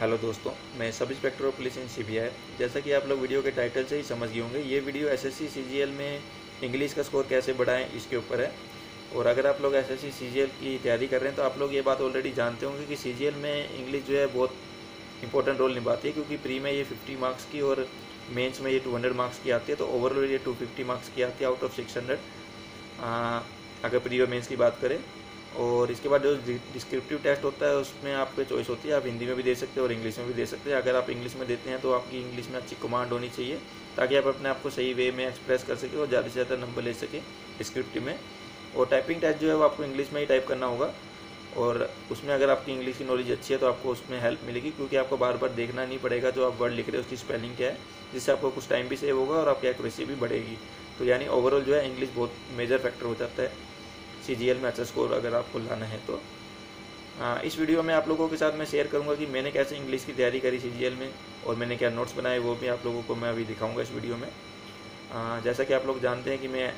Hello दोस्तों, मैं sub inspector of police in CBI. जैसा कि आप लोग वीडियो के टाइटल से ही समझ गए होंगे, ये वीडियो एसएससी सीजीएल में इंग्लिश का स्कोर कैसे बढ़ाएं इसके ऊपर है। और अगर आप लोग एसएससी सीजीएल की तैयारी कर रहे हैं तो आप लोग ये बात ऑलरेडी जानते होंगे कि सीजीएल में इंग्लिश जो है बहुत इंपॉर्टेंट रोल निभाती है, क्योंकि प्री में ये 50 मार्क्स की और मेंस में ये 200 मार्क्स की आती है। तो ओवरऑल ये 250 मार्क्स की आती है आउट ऑफ 600, अगर प्री और मेंस की बात करें। और इसके बाद जो डिस्क्रिप्टिव टेस्ट होता है उसमें आपकी चॉइस होती है, आप हिंदी में भी दे सकते हैं और इंग्लिश में भी दे सकते हैं। अगर आप इंग्लिश में देते हैं तो आपकी इंग्लिश में अच्छी कमांड होनी चाहिए, ताकि आप अपने आप को सही वे में एक्सप्रेस कर सकें और ज़्यादा से ज़्यादा नंबर ले सकें डिस्क्रिप्टिव में। और टाइपिंग टेस्ट जो है वो आपको इंग्लिश में ही टाइप करना होगा, और उसमें अगर आपकी इंग्लिश की नॉलेज अच्छी है तो आपको उसमें हेल्प मिलेगी, क्योंकि आपको बार बार देखना नहीं पड़ेगा जो आप वर्ड लिख रहे हो उसकी स्पेलिंग क्या है, जिससे आपको कुछ टाइम भी सेव होगा और आपकी एक्यूरेसी भी बढ़ेगी। तो यानी ओवरऑल जो है इंग्लिश बहुत मेजर फैक्टर हो जाता है सीजीएल में अच्छा स्कोर अगर आपको लाना है तो। इस वीडियो में आप लोगों के साथ मैं शेयर करूंगा कि मैंने कैसे इंग्लिश की तैयारी करी सीजीएल में और मैंने क्या नोट्स बनाए, वो भी आप लोगों को मैं अभी दिखाऊंगा इस वीडियो में। जैसा कि आप लोग जानते हैं कि मैं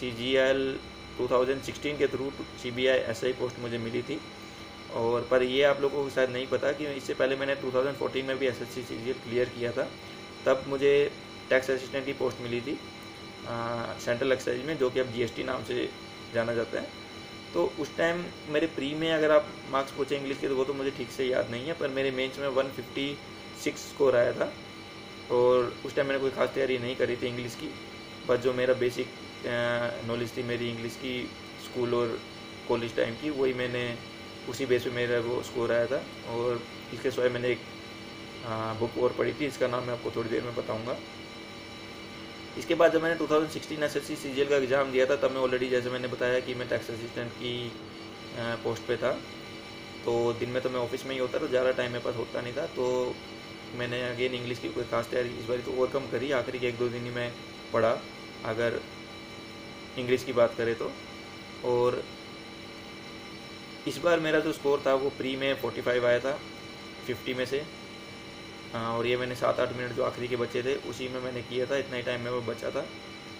सीजीएल 2016 के थ्रू सीबीआई एसआई पोस्ट मुझे मिली थी। और पर ये आप लोगों को शायद नहीं पता कि इससे पहले मैंने 2014 में भी एसएससी सीजीएल क्लियर किया था। तब मुझे टैक्स असिस्टेंट की पोस्ट मिली थी सेंट्रल एक्साइज में, जो कि अब जीएसटी नाम से जाना जाता है। तो उस टाइम मेरे प्री में अगर आप मार्क्स पूछे इंग्लिश के तो वो तो मुझे ठीक से याद नहीं है, पर मेरे मेंस में 156 स्कोर आया था। और उस टाइम मैंने कोई खास तैयारी नहीं करी थी इंग्लिश की, बस जो मेरा बेसिक नॉलेज थी मेरी इंग्लिश की स्कूल और कॉलेज टाइम की, वही मैंने उसी बेस पे मेरा वो स्कोर आया था। और इसके सिवाय मैंने एक बुक और पढ़ी थी, इसका नाम मैं आपको थोड़ी देर में बताऊँगा। इसके बाद जब मैंने 2016 एसएससी सीजीएल का एग्ज़ाम दिया था, तब मैं ऑलरेडी जैसे मैंने बताया कि मैं टैक्स असिस्टेंट की पोस्ट पे था। तो दिन में तो मैं ऑफिस में ही होता, तो ज़्यादा टाइम मेरे पास होता नहीं था। तो मैंने अगेन इंग्लिश की कोई खास तैयारी इस बार तो ओवरकम करी, आखिरी के 1-2 दिन ही मैं पढ़ा अगर इंग्लिश की बात करें तो। और इस बार मेरा जो स्कोर था वो प्री में 45 आया था 50 में से। और ये मैंने 7-8 मिनट जो आखिरी के बचे थे उसी में मैंने किया था, इतना ही टाइम में वो बचा था।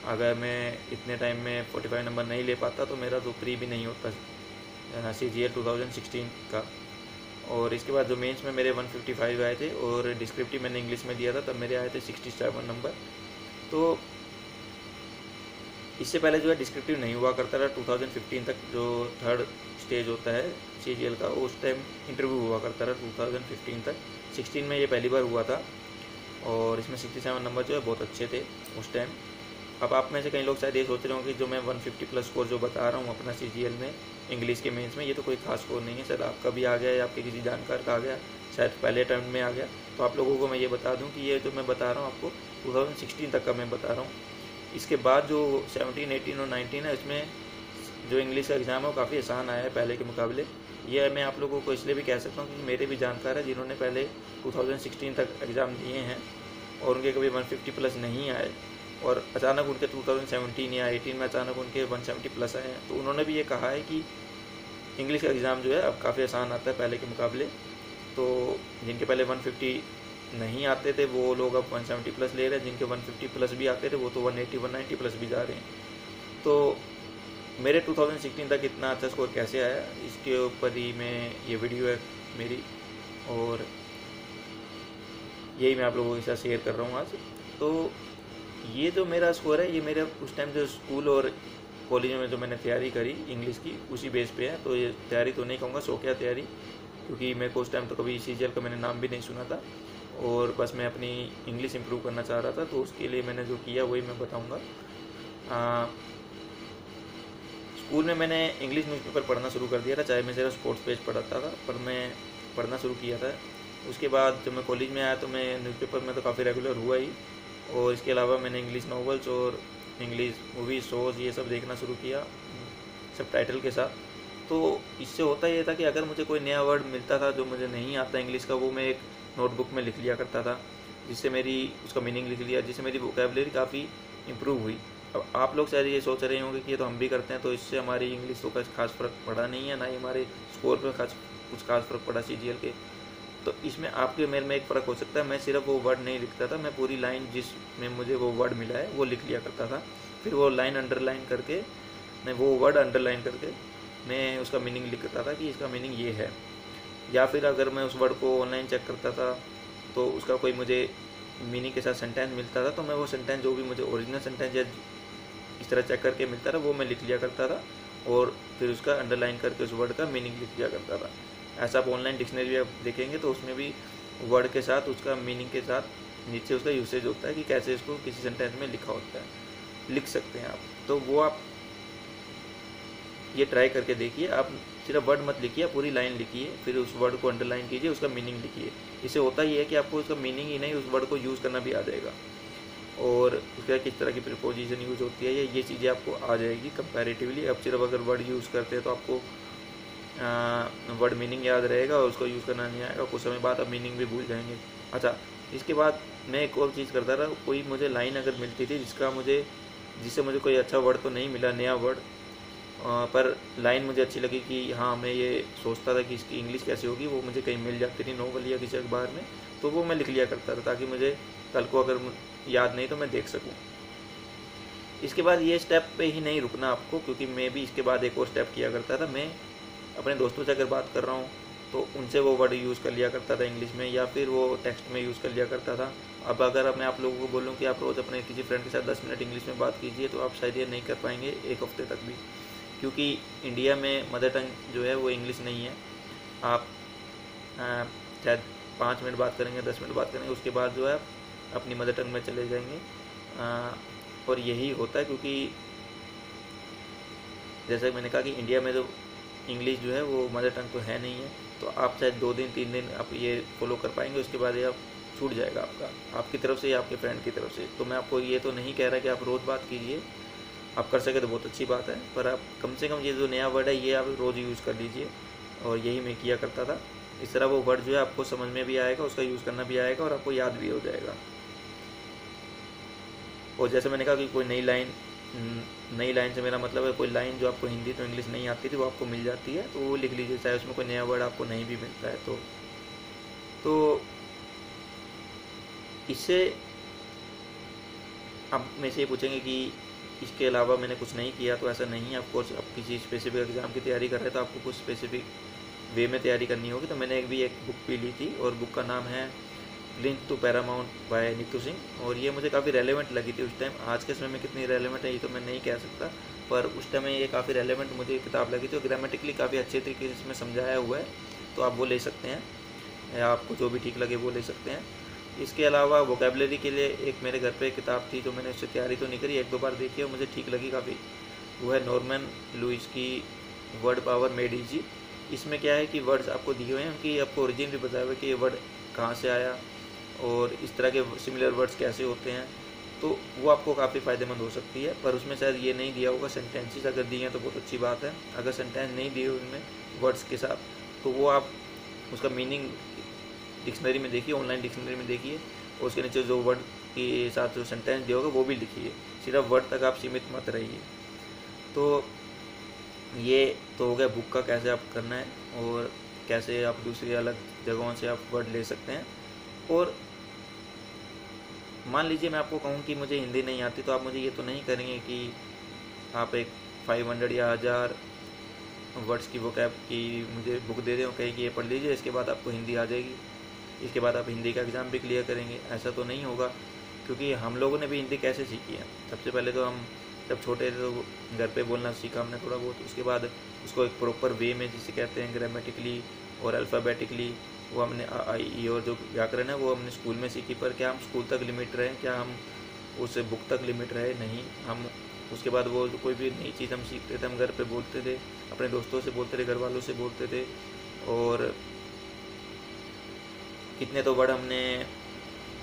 अगर मैं इतने टाइम में 45 नंबर नहीं ले पाता तो मेरा तो प्री भी नहीं होता सीजीएल 2016 का। और इसके बाद जो मेंस में मेरे 155 आए थे और डिस्क्रिप्टिव मैंने इंग्लिश में दिया था, तब मेरे आए थे 67 नंबर। तो इससे पहले जो है डिस्क्रिप्टिव नहीं हुआ करता था 2015 तक, जो थर्ड स्टेज होता है सीजीएल का, उस टाइम इंटरव्यू हुआ करता था 2015 तक। 16 में ये पहली बार हुआ था और इसमें 67 नंबर जो है बहुत अच्छे थे उस टाइम। अब आप में से कई लोग शायद ये सोच रहे होंगे कि जो मैं 150 प्लस स्कोर जो बता रहा हूँ अपना सीजीएल में इंग्लिश के मेंस में, ये तो कोई खास स्कोर नहीं है, शायद आपका भी आ गया या आपके किसी जानकार का आ गया, शायद पहले अटैम्प्ट में आ गया। तो आप लोगों को मैं ये बता दूँ कि ये जो मैं बता रहा हूँ आपको 2016 तक का मैं बता रहा हूँ। इसके बाद जो 17, 18 और 19 है, इसमें जो इंग्लिश का एग्ज़ाम है वो काफ़ी आसान आया है पहले के मुकाबले। ये मैं आप लोगों को इसलिए भी कह सकता हूँ क्योंकि मेरे भी जानकार हैं जिन्होंने पहले 2016 तक एग्ज़ाम दिए हैं और उनके कभी 150 प्लस नहीं आए, और अचानक उनके 2017 या 18 में अचानक उनके 170 प्लस आए हैं। तो उन्होंने भी ये कहा है कि इंग्लिश का एग्ज़ाम जो है अब काफ़ी आसान आता है पहले के मुकाबले। तो जिनके पहले 150 नहीं आते थे वो लोग अब 170 प्लस ले रहे हैं, जिनके 150 प्लस भी आते थे वो तो 180, 190 प्लस भी जा रहे हैं। तो मेरे 2016 तक इतना अच्छा स्कोर कैसे आया, इसके ऊपर ही मैं ये वीडियो है मेरी, और यही मैं आप लोगों के साथ शेयर कर रहा हूँ आज। तो ये जो मेरा स्कोर है ये मेरे उस टाइम जो स्कूल और कॉलेज में जो मैंने तैयारी करी इंग्लिश की उसी बेस पे है। तो ये तैयारी तो नहीं कहूँगा, शौकिया तैयारी, क्योंकि मेरे को उस टाइम तो कभी सीजीएल का मैंने नाम भी नहीं सुना था और बस मैं अपनी इंग्लिश इंप्रूव करना चाह रहा था। तो उसके लिए मैंने जो किया वही मैं बताऊँगा। स्कूल में मैंने इंग्लिश न्यूज़पेपर पढ़ना शुरू कर दिया था, चाहे मैं सिर्फ स्पोर्ट्स पेज पढ़ता था, पर मैं पढ़ना शुरू किया था। उसके बाद जब मैं कॉलेज में आया तो मैं न्यूज़पेपर में तो काफ़ी रेगुलर हुआ ही, और इसके अलावा मैंने इंग्लिश नॉवेल्स और इंग्लिश मूवी शोज़ ये सब देखना शुरू किया सब टाइटल के साथ। तो इससे होता ये था कि अगर मुझे कोई नया वर्ड मिलता था जो मुझे नहीं आता इंग्लिश का, वो मैं एक नोटबुक में लिख लिया करता था, जिससे मेरी उसका मीनिंग लिख लिया, जिससे मेरी वोकैबुलरी काफ़ी इम्प्रूव हुई। अब आप लोग शायद ये सोच रहे होंगे कि ये तो हम भी करते हैं, तो इससे हमारी इंग्लिश तो खास फ़र्क पड़ा नहीं है, ना ही हमारे स्कोर पर कुछ खास फ़र्क पड़ा सीजीएल के। तो इसमें आपके मेरे में एक फ़र्क हो सकता है, मैं सिर्फ वो वर्ड नहीं लिखता था, मैं पूरी लाइन जिसमें मुझे वो वर्ड मिला है वो लिख लिया करता था। फिर वो लाइन अंडरलाइन करके मैं वो वर्ड अंडरलाइन करके मैं उसका मीनिंग लिखता था कि इसका मीनिंग ये है। या फिर अगर मैं उस वर्ड को ऑनलाइन चेक करता था तो उसका कोई मुझे मीनिंग के साथ सेंटेंस मिलता था, तो मैं वो सेंटेंस जो भी मुझे ओरिजिनल सेंटेंस या इस तरह चेक करके मिलता था वो मैं लिख लिया करता था, और फिर उसका अंडरलाइन करके उस वर्ड का मीनिंग लिख लिया करता था। ऐसा आप ऑनलाइन डिक्शनरी आप देखेंगे तो उसमें भी वर्ड के साथ उसका मीनिंग के साथ नीचे उसका यूसेज होता है कि कैसे इसको किसी सेंटेंस में लिखा होता है, लिख सकते हैं आप। तो वो आप ये ट्राई करके देखिए। आप सिर्फ वर्ड मत लिखिए, पूरी लाइन लिखिए, फिर उस वर्ड को अंडरलाइन कीजिए, उसका मीनिंग लिखिए। इससे होता ही है कि आपको उसका मीनिंग ही नहीं, उस वर्ड को यूज़ करना भी आ जाएगा, और उसका किस तरह की प्रीपोजिशन यूज़ होती है ये चीज़ें आपको आ जाएगी कंपैरेटिवली। अब सिर्फ अगर वर्ड यूज़ करते हैं तो आपको वर्ड मीनिंग याद रहेगा और उसको यूज़ करना नहीं आएगा, कुछ समय बाद आप मीनिंग भी भूल जाएंगे। अच्छा, इसके बाद मैं एक और चीज़ करता रहा, कोई मुझे लाइन अगर मिलती थी जिससे मुझे कोई अच्छा वर्ड तो नहीं मिला, नया वर्ड, पर लाइन मुझे अच्छी लगी कि हाँ, मैं ये सोचता था कि इसकी इंग्लिश कैसे होगी, वो मुझे कहीं मिल जाती थी नोवेल या किसी अखबार में, तो वो मैं लिख लिया करता था ताकि मुझे कल को अगर याद नहीं तो मैं देख सकूँ। इसके बाद ये स्टेप पे ही नहीं रुकना आपको, क्योंकि मैं भी इसके बाद एक और स्टेप किया करता था। मैं अपने दोस्तों से अगर बात कर रहा हूँ तो उनसे वो वर्ड यूज़ कर लिया करता था इंग्लिश में, या फिर वो टेक्स्ट में यूज़ कर लिया करता था। अब अगर मैं आप लोगों को बोलूँ कि आप रोज़ अपने किसी फ्रेंड के साथ 10 मिनट इंग्लिश में बात कीजिए तो आप शायद ये नहीं कर पाएंगे एक हफ्ते तक भी, क्योंकि इंडिया में मदर टंग जो है वो इंग्लिश नहीं है। आप शायद 5 मिनट बात करेंगे, 10 मिनट बात करेंगे, उसके बाद जो है अपनी मदर टंग में चले जाएंगे। और यही होता है, क्योंकि जैसा कि मैंने कहा कि इंडिया में जो इंग्लिश जो है वो मदर टंग तो है नहीं है, तो आप शायद 2 दिन 3 दिन आप ये फॉलो कर पाएंगे, उसके बाद ये आप छूट जाएगा आपकी तरफ से या आपके फ्रेंड की तरफ से। तो मैं आपको ये तो नहीं कह रहा कि आप रोज़ बात कीजिए, आप कर सके तो बहुत अच्छी बात है, पर आप कम से कम ये जो नया वर्ड है ये आप रोज़ यूज़ कर लीजिए, और यही मैं किया करता था। इस तरह वो वर्ड जो है आपको समझ में भी आएगा, उसका यूज़ करना भी आएगा और आपको याद भी हो जाएगा। और जैसे मैंने कहा कि कोई नई लाइन से मेरा मतलब है कोई लाइन जो आपको हिंदी तो इंग्लिश नहीं आती थी वो आपको मिल जाती है, तो वो लिख लीजिए, चाहे उसमें कोई नया वर्ड आपको नहीं भी मिलता है तो इससे आप मेरे से ये पूछेंगे कि इसके अलावा मैंने कुछ नहीं किया, तो ऐसा नहीं है। ऑफकोर्स आप किसी स्पेसिफिक एग्ज़ाम की तैयारी कर रहे हैं तो आपको कुछ स्पेसिफिक वे में तैयारी करनी होगी। तो मैंने एक बुक भी ली थी, और बुक का नाम है लिंक टू पैरामाउंट बाय नीतू सिंह, और ये मुझे काफ़ी रेलेवेंट लगी थी उस टाइम। आज के समय में कितनी रेलेवेंट है ये तो मैं नहीं कह सकता, पर उस टाइम में ये काफ़ी रेलेवेंट मुझे किताब लगी थी, और ग्रामेटिकली काफ़ी अच्छे तरीके से इसमें समझाया हुआ है, तो आप वो ले सकते हैं, या आपको जो भी ठीक लगे वो ले सकते हैं। इसके अलावा वोकेबलरी के लिए एक मेरे घर पे एक किताब थी जो मैंने उससे तैयारी तो नहीं करी, 1-2 बार देखी और मुझे ठीक लगी काफ़ी, वो है नॉर्मन लुइस की वर्ड पावर मेड इजी। इसमें क्या है कि वर्ड्स आपको दिए हुए हैं, उनकी आपको ओरिजिन भी बताया हुआ है कि ये वर्ड कहाँ से आया और इस तरह के सिमिलर वर्ड्स कैसे होते हैं, तो वो आपको काफ़ी फ़ायदेमंद हो सकती है। पर उसमें शायद ये नहीं दिया होगा सेंटेंसेस, अगर दिए हैं तो बहुत अच्छी बात है। अगर सेंटेंस नहीं दिए उनमें वर्ड्स के साथ, तो वो आप उसका मीनिंग डिक्शनरी में देखिए, ऑनलाइन डिक्शनरी में देखिए, और उसके नीचे जो वर्ड के साथ जो सेंटेंस दिया होगा वो भी लिखिए, सिर्फ वर्ड तक आप सीमित मत रहिए। तो ये तो हो गया बुक का कैसे आप करना है, और कैसे आप दूसरी अलग जगहों से आप वर्ड ले सकते हैं। और मान लीजिए मैं आपको कहूँ कि मुझे हिंदी नहीं आती, तो आप मुझे ये तो नहीं करेंगे कि आप एक 500 या 1000 वर्ड्स की वोकैब की मुझे बुक दे दें और कहें कि ये पढ़ लीजिए, इसके बाद आपको हिंदी आ जाएगी, इसके बाद आप हिंदी का एग्ज़ाम भी क्लियर करेंगे। ऐसा तो नहीं होगा, क्योंकि हम लोगों ने भी हिंदी कैसे सीखी है। सबसे पहले तो हम जब छोटे थे तो घर पे बोलना सीखा हमने थोड़ा बहुत, उसके बाद उसको एक प्रॉपर वे में जिसे कहते हैं ग्रामेटिकली और अल्फ़ाबेटिकली, वो हमने आ ई ई और जो व्याकरण है वो हमने स्कूल में सीखी। पर क्या हम स्कूल तक लिमिट रहे, क्या हम उस बुक तक लिमिट रहे? नहीं। हम उसके बाद वो कोई भी नई चीज़ हम सीखते थे, हम घर पे बोलते थे, अपने दोस्तों से बोलते थे, घर वालों से बोलते थे, और कितने तो वर्ड हमने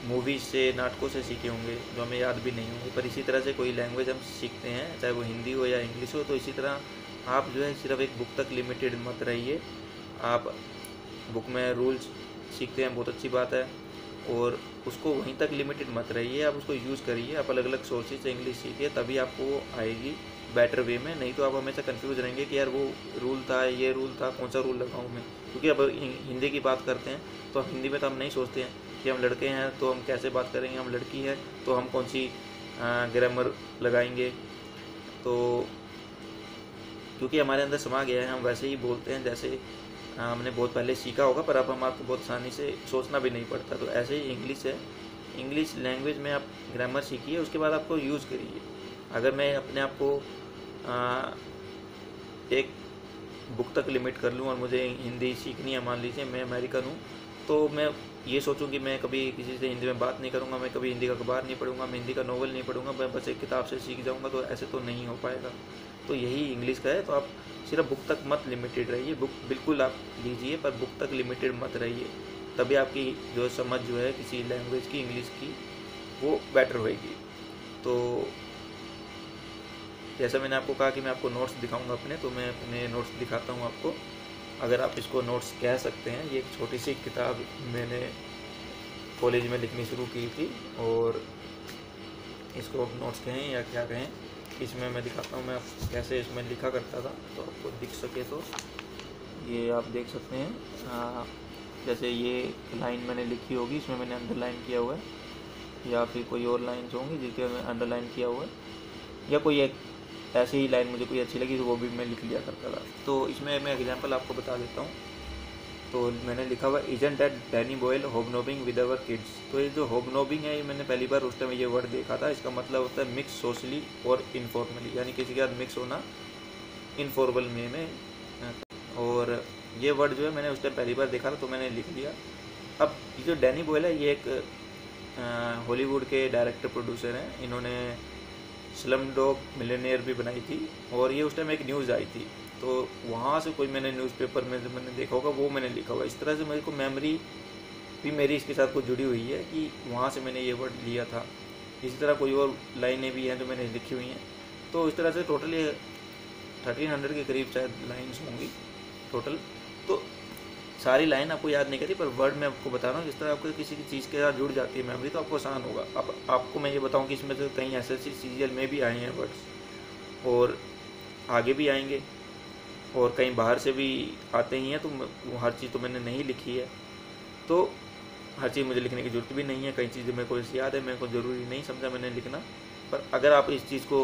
मूवीज़ से, नाटकों से सीखे होंगे जो हमें याद भी नहीं होंगे। पर इसी तरह से कोई लैंग्वेज हम सीखते हैं, चाहे वो हिंदी हो या इंग्लिश हो, तो इसी तरह आप जो है सिर्फ एक बुक तक लिमिटेड मत रहिए। आप बुक में रूल्स सीखते हैं, बहुत अच्छी बात है, और उसको वहीं तक लिमिटेड मत रहिए, आप उसको यूज़ करिए। आप अलग अलग सोर्सेज से इंग्लिश सीखिए, तभी आपको वो आएगी बेटर वे में। नहीं तो आप हमेशा कंफ्यूज रहेंगे कि यार वो रूल था, ये रूल था, कौन सा रूल लगाऊँ मैं। क्योंकि अब हिंदी की बात करते हैं तो हिंदी में तो हम नहीं सोचते हैं कि हम लड़के हैं तो हम कैसे बात करेंगे, हम लड़की है तो हम कौन सी ग्रामर लगाएंगे। तो क्योंकि हमारे अंदर समा गया है, हम वैसे ही बोलते हैं जैसे हमने बहुत पहले सीखा होगा, पर अब हमारे को बहुत आसानी से सोचना भी नहीं पड़ता। तो ऐसे ही इंग्लिश है, इंग्लिश लैंग्वेज में आप ग्रामर सीखिए, उसके बाद आपको यूज़ करिए। अगर मैं अपने आप को एक बुक तक लिमिट कर लूँ और मुझे हिंदी सीखनी है, मान लीजिए मैं अमेरिकन हूँ, तो मैं ये सोचूं कि मैं कभी किसी से हिंदी में बात नहीं करूँगा, मैं कभी हिंदी का अखबार नहीं पढ़ूंगा, मैं हिंदी का नोवेल नहीं पढ़ूंगा, मैं बस एक किताब से सीख जाऊँगा, तो ऐसे तो नहीं हो पाएगा। तो यही इंग्लिश का है। तो आप सिर्फ बुक तक मत लिमिटेड रहिए, बुक बिल्कुल आप लीजिए पर बुक तक लिमिटेड मत रहिए, तभी आपकी जो समझ जो है किसी लैंग्वेज की, इंग्लिश की, वो बेटर होएगी। तो जैसा मैंने आपको कहा कि मैं आपको नोट्स दिखाऊंगा अपने, तो मैं अपने नोट्स दिखाता हूँ आपको। अगर आप इसको नोट्स कह सकते हैं, ये एक छोटी सी किताब मैंने कॉलेज में लिखनी शुरू की थी, और इसको आप नोट्स कहें या क्या कहें, इसमें मैं दिखाता हूँ मैं कैसे इसमें लिखा करता था, तो आपको दिख सके तो ये आप देख सकते हैं। जैसे ये लाइन मैंने लिखी होगी, इसमें मैंने अंडरलाइन किया हुआ है, या फिर कोई और लाइन्स होंगी जिसके मैं अंडरलाइन किया हुआ है, या कोई एक ऐसी ही लाइन मुझे कोई अच्छी लगी तो वो भी मैं लिख लिया करता था। तो इसमें मैं एग्जांपल आपको बता देता हूँ। तो मैंने लिखा हुआ isn't that Danny Boyle hobnobbing with our kids. तो ये जो होबनोबिंग है, ये मैंने पहली बार उस टाइम ये वर्ड देखा था। इसका मतलब होता है मिक्स सोशली और इनफॉर्मली, यानी किसी के साथ मिक्स होना इनफॉर्मल में। और ये वर्ड जो है मैंने उस टाइम पहली बार देखा था, तो मैंने लिख लिया। अब ये जो डैनी बॉयल है, ये एक हॉलीवुड के डायरेक्टर प्रोड्यूसर हैं। इन्होंने स्लम डॉग मिलियनेयर भी बनाई थी, और ये उस टाइम एक न्यूज़ आई थी, तो वहाँ से कोई मैंने न्यूज़पेपर में जो मैंने देखा होगा वो मैंने लिखा हुआ। इस तरह से मेरे को मेमोरी भी मेरी इसके साथ कुछ जुड़ी हुई है कि वहाँ से मैंने ये वर्ड लिया था। इसी तरह कोई और लाइनें भी हैं जो मैंने लिखी हुई हैं। तो इस तरह से टोटली 1300 के करीब शायद लाइन्स होंगी टोटल। तो सारी लाइन आपको याद नहीं करी, पर वर्ड मैं आपको बता रहा हूँ। जिस तरह आपको किसी की चीज़ के साथ जुड़ जाती है मेमोरी, तो आपको आसान होगा। अब आपको मैं ये बताऊँ कि इसमें से कहीं एसएससी सीजीएल में भी आए हैं वर्ड्स, और आगे भी आएंगे, और कहीं बाहर से भी आते ही हैं। तो हर चीज़ तो मैंने नहीं लिखी है, तो हर चीज़ मुझे लिखने की ज़रूरत भी नहीं है। कई चीज़ें मेरे को याद है, मेरे को ज़रूरी नहीं समझा मैंने लिखना। पर अगर आप इस चीज़ को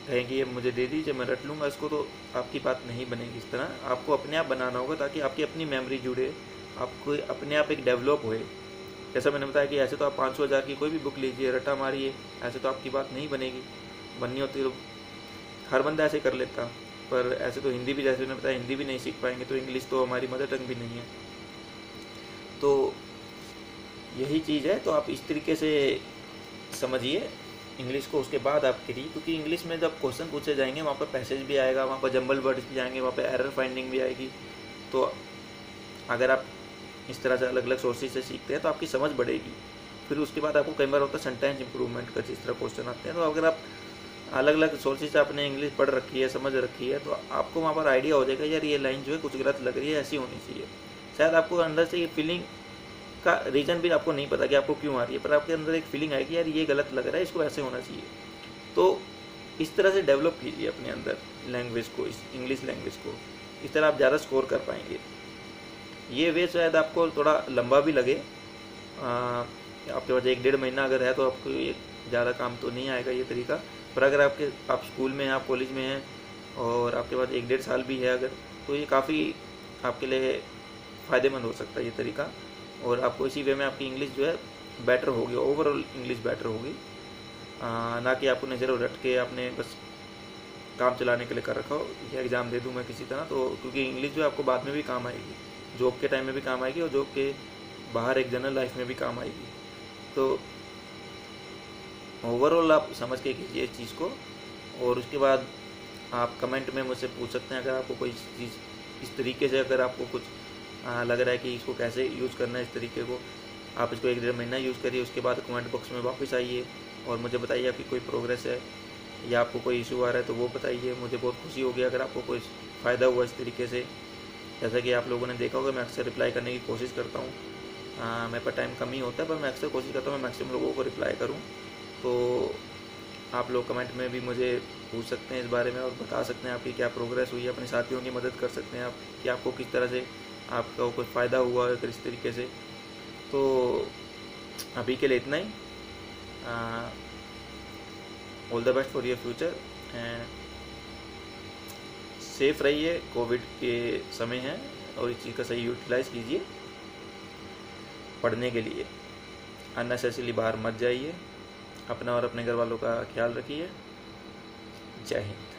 कहें कि ये मुझे दे दीजिए, मैं रट लूँगा इसको, तो आपकी बात नहीं बनेगी। इस तरह आपको अपने आप बनाना होगा, ताकि आपकी अपनी मेमोरी जुड़े, आपको अपने आप एक डेवलप होए। जैसा मैंने बताया कि ऐसे तो आप 500-1000 की कोई भी बुक लीजिए, रटा मारिए, ऐसे तो आपकी बात नहीं बनेगी। बननी होती तो हर बंदा ऐसे कर लेता, पर ऐसे तो हिंदी भी, जैसे मैंने बताया, हिंदी भी नहीं सीख पाएंगे, तो इंग्लिश तो हमारी मदर टंग भी नहीं है। तो यही चीज़ है। तो आप इस तरीके से समझिए इंग्लिश को, उसके बाद आप करिए। क्योंकि इंग्लिश में जब क्वेश्चन पूछे जाएंगे, वहाँ पर पैसेज भी आएगा, वहाँ पर जंबल वर्ड्स भी आएंगे, वहाँ पर एरर फाइंडिंग भी आएगी। तो अगर आप इस तरह से अलग अलग सोर्सेज से सीखते हैं, तो आपकी समझ बढ़ेगी। फिर उसके बाद आपको कई बार होता है सेंटेंस इंप्रूवमेंट का, जिस तरह क्वेश्चन आते हैं। तो अगर आप अलग अलग सोर्सेज से आपने इंग्लिश पढ़ रखी है, समझ रखी है, तो आपको वहाँ पर आइडिया हो जाएगा, यार ये लाइन जो है कुछ गलत लग रही है, ऐसी होनी चाहिए। शायद आपको अंदर से ये फीलिंग का रीज़न भी आपको नहीं पता कि आपको क्यों आ रही है, पर आपके अंदर एक फीलिंग आएगी, यार ये गलत लग रहा है, इसको ऐसे होना चाहिए। तो इस तरह से डेवलप कीजिए अपने अंदर लैंग्वेज को, इस इंग्लिश लैंग्वेज को। इस तरह आप ज़्यादा स्कोर कर पाएंगे। ये वे शायद आपको थोड़ा लंबा भी लगे, आपके पास 1-1.5 महीना अगर है, तो आपको ये ज़्यादा काम तो नहीं आएगा ये तरीका। पर अगर आप स्कूल में हैं, आप कॉलेज में हैं, और आपके पास 1-1.5 साल भी है अगर, तो ये काफ़ी आपके लिए फ़ायदेमंद हो सकता है ये तरीका। और आपको इसी वे में आपकी इंग्लिश जो है बेटर होगी, ओवरऑल इंग्लिश बेटर होगी। ना कि आपने सिर्फ रट के आपने बस काम चलाने के लिए कर रखा हो, ये एग्ज़ाम दे दूँ मैं किसी तरह। तो क्योंकि इंग्लिश जो है आपको बाद में भी काम आएगी, जॉब के टाइम में भी काम आएगी, और जॉब के बाहर एक जनरल लाइफ में भी काम आएगी। तो ओवरऑल आप समझ के कीजिए इस चीज़ को। और उसके बाद आप कमेंट में मुझसे पूछ सकते हैं, अगर आपको कोई चीज़ इस तरीके से, अगर आपको कुछ लग रहा है कि इसको कैसे यूज़ करना है, इस तरीके को आप इसको 1-1.5 महीना यूज़ करिए। उसके बाद कमेंट बॉक्स में वापस आइए और मुझे बताइए आपकी कोई प्रोग्रेस है, या आपको कोई इशू आ रहा है तो वो बताइए। मुझे बहुत खुशी होगी अगर आपको कोई फ़ायदा हुआ इस तरीके से। जैसा कि आप लोगों ने देखा होगा, मैं अक्सर रिप्लाई करने की कोशिश करता हूँ। मेरे पास टाइम कम ही होता है, पर मैं अक्सर कोशिश करता हूँ मैं मैक्सिमम लोगों को रिप्लाई करूँ। तो आप लोग कमेंट में भी मुझे पूछ सकते हैं इस बारे में, और बता सकते हैं आपकी क्या प्रोग्रेस हुई है। अपने साथियों की मदद कर सकते हैं आप, कि आपको किस तरह से आपका कोई फ़ायदा हुआ अगर इस तरीके से। तो अभी के लिए इतना ही। All the best for your future, and safe रहिए। कोविड के समय है, और इस चीज़ का सही यूटिलाइज़ कीजिए पढ़ने के लिए। अननेसेसरीली बाहर मत जाइए। अपना और अपने घर वालों का ख्याल रखिए। जय हिंद।